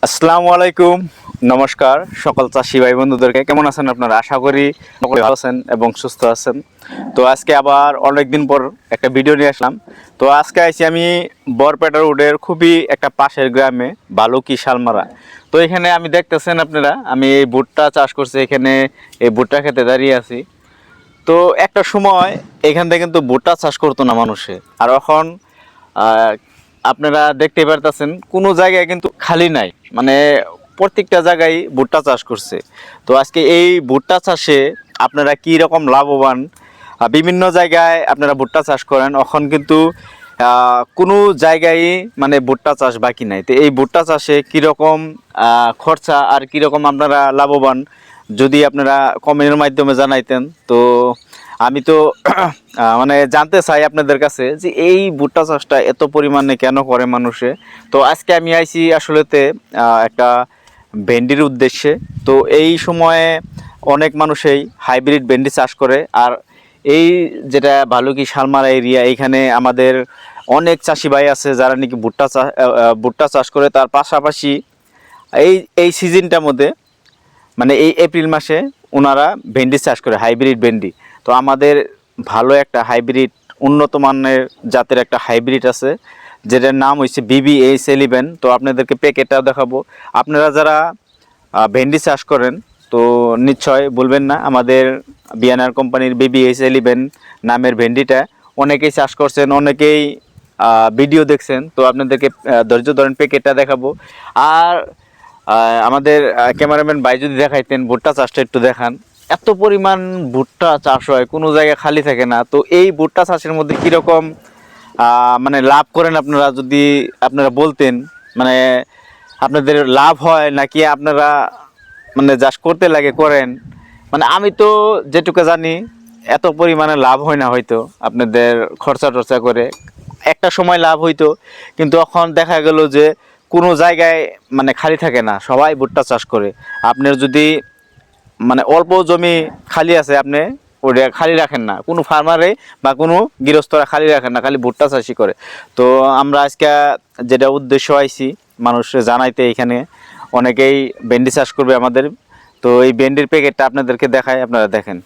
আসসালামু আলাইকুম, নমস্কার সকল চাষি ভাই বন্ধুদেরকে। কেমন আছেন আপনারা? আশা করি সকলে ভালো আছেন এবং সুস্থ আছেন। তো আজকে আবার অনেকদিন পর একটা ভিডিও নিয়ে আসলাম। তো আজকে আইছি আমি বরপেটা রোডের খুবই একটা পাশের গ্রামে, বালুকি শালমারা। তো এখানে আমি দেখতেছেন আপনারা, আমি এই ভুট্টা চাষ করছি, এখানে এই ভুট্টা খেতে দাঁড়িয়ে আছি। তো একটা সময় এখান থেকে কিন্তু ভুট্টা চাষ করতো না মানুষে, আর এখন আহ, আপনারা দেখতে পারতেছেন কোনো জায়গায় কিন্তু খালি নাই, মানে প্রত্যেকটা জায়গায় ভুট্টা চাষ করছে। তো আজকে এই ভুট্টা চাষে আপনারা কি রকম লাভবান, বিভিন্ন জায়গায় আপনারা ভুট্টা চাষ করেন, এখন কিন্তু কোনো জায়গায় মানে ভুট্টা চাষ বাকি নাই। তো এই ভুট্টা চাষে কীরকম খরচা আর কীরকম আপনারা লাভবান, যদি আপনারা কমেন্টের মাধ্যমে জানাইতেন। তো আমি তো মানে জানতে চাই আপনাদের কাছে যে এই ভুট্টা চাষটা এত পরিমাণে কেন করে মানুষে। তো আজকে আমি আইছি আসলেতে একটা ভেন্ডির উদ্দেশ্যে। তো এই সময়ে অনেক মানুষই হাইব্রিড ভেন্ডি চাষ করে, আর এই যেটা ভালুকি শালমারা এরিয়া, এইখানে আমাদের অনেক চাষি ভাই আছে যারা নাকি ভুট্টা চাষ করে। তার পাশাপাশি এই এই সিজনটার মধ্যে, মানে এই এপ্রিল মাসে ওনারা ভেন্ডি চাষ করে, হাইব্রিড ভেন্ডি। তো আমাদের ভালো একটা হাইব্রিড, উন্নত মানের জাতের একটা হাইব্রিড আছে, যেটার নাম হচ্ছে BBH11। তো আপনাদেরকে প্যাকেটটা দেখাবো। আপনারা যারা ভেন্ডি চাষ করেন তো নিশ্চয় বলবেন না, আমাদের বিয়ানার কোম্পানির BBH11 নামের ভেন্ডিটা অনেকেই চাষ করছেন, অনেকেই ভিডিও দেখছেন। তো আপনাদেরকে ধৈর্য ধরেন, প্যাকেটটা দেখাবো। আর আমাদের ক্যামেরাম্যান ভাই যদি দেখাইতেন ভুট্টা চাষটা একটু দেখান। এত পরিমাণ ভুট্টা চাষ হয়, কোনো জায়গায় খালি থাকে না। তো এই ভুট্টা চাষের মধ্যে কীরকম মানে লাভ করেন আপনারা, যদি আপনারা বলতেন, মানে আপনাদের লাভ হয় নাকি আপনারা মানে চাষ করতে লাগে করেন। মানে আমি তো যেটুকু জানি এত পরিমাণে লাভ হয় না, হয়তো আপনাদের খরচা টরচা করে একটা সময় লাভ হইতো, কিন্তু এখন দেখা গেল যে কোনো জায়গায় মানে খালি থাকে না, সবাই ভুট্টা চাষ করে। আপনার যদি মানে অল্প জমি খালি আছে, আপনি ওটা খালি রাখেন না, কোনো ফার্মারে বা কোনো গৃহস্থরা খালি রাখেন না, খালি ভুট্টা চাষই করে। তো আমরা আজকে যেটা উদ্দেশ্য আইছি মানুষকে জানাইতে, এখানে অনেকেই ভেন্ডি চাষ করবে আমাদের। তো এই ভেন্ডির প্যাকেটটা আপনাদেরকে দেখায়, আপনারা দেখেন।